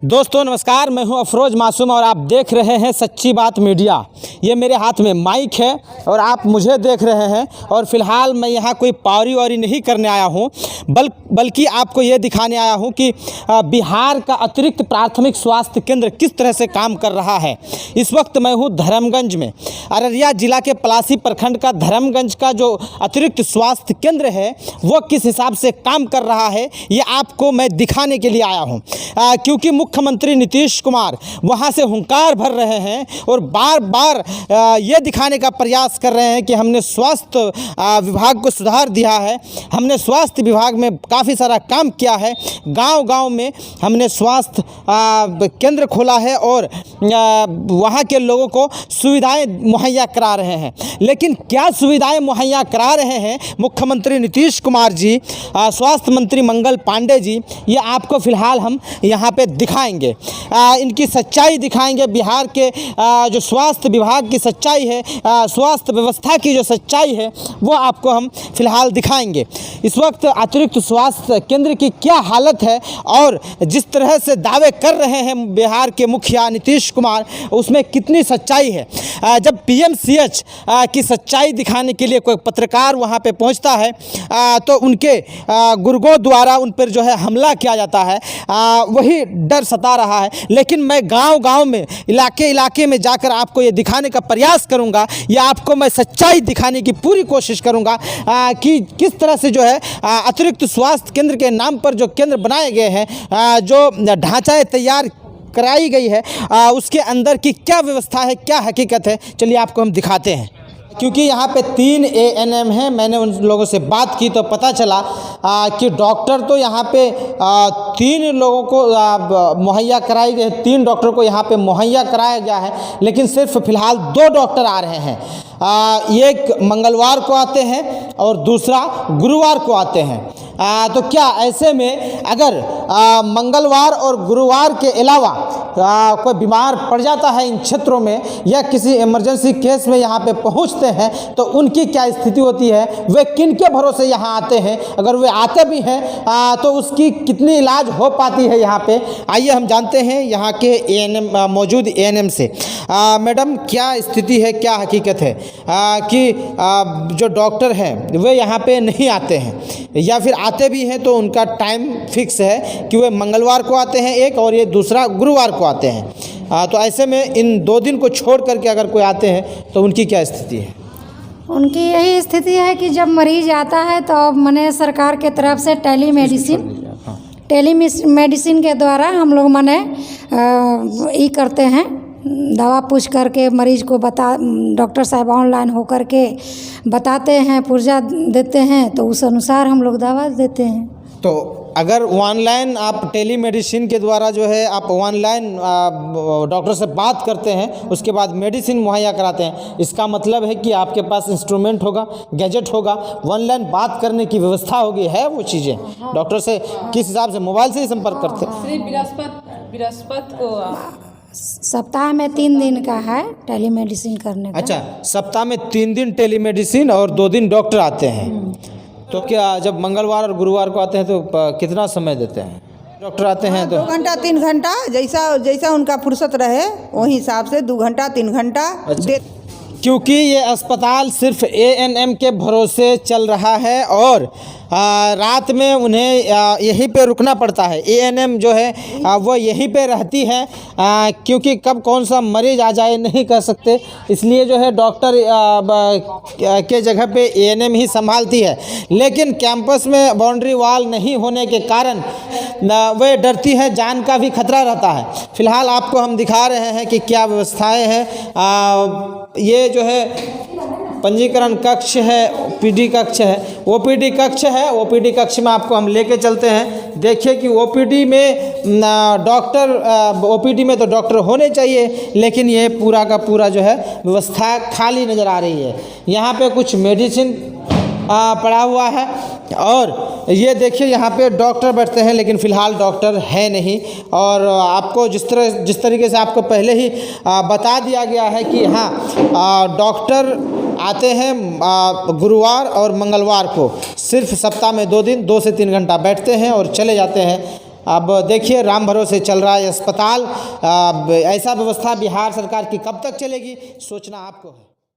दोस्तों नमस्कार, मैं हूं अफरोज मासूम और आप देख रहे हैं सच्ची बात मीडिया। ये मेरे हाथ में माइक है और आप मुझे देख रहे हैं। और फ़िलहाल मैं यहाँ कोई पावरी वारी नहीं करने आया हूँ, बल्कि आपको ये दिखाने आया हूँ कि बिहार का अतिरिक्त प्राथमिक स्वास्थ्य केंद्र किस तरह से काम कर रहा है। इस वक्त मैं हूँ धर्मगंज में। अररिया जिला के पलासी प्रखंड का धर्मगंज का जो अतिरिक्त स्वास्थ्य केंद्र है वो किस हिसाब से काम कर रहा है, ये आपको मैं दिखाने के लिए आया हूँ। क्योंकि मुख्यमंत्री नीतीश कुमार वहाँ से हुंकार भर रहे हैं और बार बार ये दिखाने का प्रयास कर रहे हैं कि हमने स्वास्थ्य विभाग को सुधार दिया है, हमने स्वास्थ्य विभाग में काफ़ी सारा काम किया है, गांव-गांव में हमने स्वास्थ्य केंद्र खोला है और वहाँ के लोगों को सुविधाएं मुहैया करा रहे हैं। लेकिन क्या सुविधाएं मुहैया करा रहे हैं मुख्यमंत्री नीतीश कुमार जी, स्वास्थ्य मंत्री मंगल पांडे जी, ये आपको फ़िलहाल हम यहाँ पे दिखाएंगे। इनकी सच्चाई दिखाएंगे। बिहार के जो स्वास्थ्य विभाग की सच्चाई है, स्वास्थ्य व्यवस्था की जो सच्चाई है, वो आपको हम फ़िलहाल दिखाएंगे। इस वक्त अतिरिक्त स्वास्थ्य केंद्र की क्या हालत है और जिस तरह से दावे कर रहे हैं बिहार के मुखिया नीतीश कुमार, उसमें कितनी सच्चाई है। जब पीएमसीएच की सच्चाई दिखाने के लिए कोई पत्रकार वहाँ पे पहुँचता है तो उनके गुर्गों द्वारा उन पर जो है हमला किया जाता है, वही डर सता रहा है। लेकिन मैं गांव-गांव में, इलाके में जाकर आपको ये दिखाने का प्रयास करूंगा, या आपको मैं सच्चाई दिखाने की पूरी कोशिश करूंगा कि किस तरह से जो है अतिरिक्त स्वास्थ्य केंद्र के नाम पर जो केंद्र बनाए गए हैं, जो ढांचाएँ तैयार कराई गई है, उसके अंदर की क्या व्यवस्था है, क्या हकीकत है, चलिए आपको हम दिखाते हैं। क्योंकि यहाँ पे 3 ANM हैं। मैंने उन लोगों से बात की तो पता चला कि डॉक्टर तो यहाँ पे 3 लोगों को मुहैया कराई गई, 3 डॉक्टर को यहाँ पे मुहैया कराया गया है, लेकिन सिर्फ फ़िलहाल 2 डॉक्टर आ रहे हैं। एक मंगलवार को आते हैं और दूसरा गुरुवार को आते हैं। तो क्या ऐसे में अगर मंगलवार और गुरुवार के अलावा कोई बीमार पड़ जाता है इन क्षेत्रों में, या किसी इमरजेंसी केस में यहाँ पे पहुँचते हैं, तो उनकी क्या स्थिति होती है, वे किन के भरोसे यहाँ आते हैं, अगर वे आते भी हैं तो उसकी कितनी इलाज हो पाती है यहाँ पे। आइए हम जानते हैं यहाँ के ANM मौजूद ANM से। मैडम, क्या स्थिति है, क्या हकीकत है कि जो डॉक्टर हैं वे यहाँ पे नहीं आते हैं, या फिर आते भी हैं तो उनका टाइम फिक्स है कि वे मंगलवार को आते हैं एक, और ये दूसरा गुरुवार को आते हैं। तो ऐसे में इन 2 दिन को छोड़ करके अगर कोई आते हैं तो उनकी क्या स्थिति है? उनकी यही स्थिति है कि जब मरीज आता है तो मने सरकार के तरफ से टेलीमेडिसिन के द्वारा हम लोग मने ये करते हैं, दवा पूछ करके मरीज को डॉक्टर साहब ऑनलाइन हो करके बताते हैं, पुर्जा देते हैं, तो उस अनुसार हम लोग दवा देते हैं। तो अगर ऑनलाइन आप टेलीमेडिसिन के द्वारा जो है आप ऑनलाइन डॉक्टर से बात करते हैं, उसके बाद मेडिसिन मुहैया कराते हैं, इसका मतलब है कि आपके पास इंस्ट्रूमेंट होगा, गैजेट होगा, ऑनलाइन बात करने की व्यवस्था होगी, है वो चीज़ें। डॉक्टर से किस हिसाब से मोबाइल से ही संपर्क करते हैं? सिर्फ बृहस्पति को सप्ताह में 3 दिन का है टेलीमेडिसिन करने का। अच्छा, सप्ताह में 3 दिन टेलीमेडिसिन और 2 दिन डॉक्टर आते हैं। तो क्या जब मंगलवार और गुरुवार को आते हैं तो कितना समय देते हैं? डॉक्टर आते हैं तो 2 घंटा 3 घंटा, जैसा उनका फुर्सत रहे वही हिसाब से 2 घंटा 3 घंटा। अच्छा। क्योंकि ये अस्पताल सिर्फ ANM के भरोसे चल रहा है और रात में उन्हें यहीं पे रुकना पड़ता है। ANM जो है वो यहीं पे रहती है, क्योंकि कब कौन सा मरीज आ जाए नहीं कर सकते, इसलिए जो है डॉक्टर के जगह पे ANM ही संभालती है। लेकिन कैंपस में बाउंड्री वॉल नहीं होने के कारण वे डरती है, जान का भी खतरा रहता है। फ़िलहाल आपको हम दिखा रहे हैं कि क्या व्यवस्थाएँ हैं। ये जो है पंजीकरण कक्ष है, PD कक्ष है, OPD कक्ष है। OPD कक्ष में आपको हम लेके चलते हैं। देखिए कि OPD में तो डॉक्टर होने चाहिए, लेकिन ये पूरा का पूरा जो है व्यवस्था खाली नज़र आ रही है। यहाँ पे कुछ मेडिसिन पड़ा हुआ है और ये देखिए यहाँ पे डॉक्टर बैठते हैं, लेकिन फ़िलहाल डॉक्टर है नहीं। और आपको जिस तरीके से आपको पहले ही बता दिया गया है कि हाँ, डॉक्टर आते हैं गुरुवार और मंगलवार को, सिर्फ सप्ताह में 2 दिन 2 से 3 घंटा बैठते हैं और चले जाते हैं। अब देखिए राम भरोसे चल रहा है अस्पताल। अब ऐसा व्यवस्था बिहार सरकार की कब तक चलेगी, सोचना आपको है।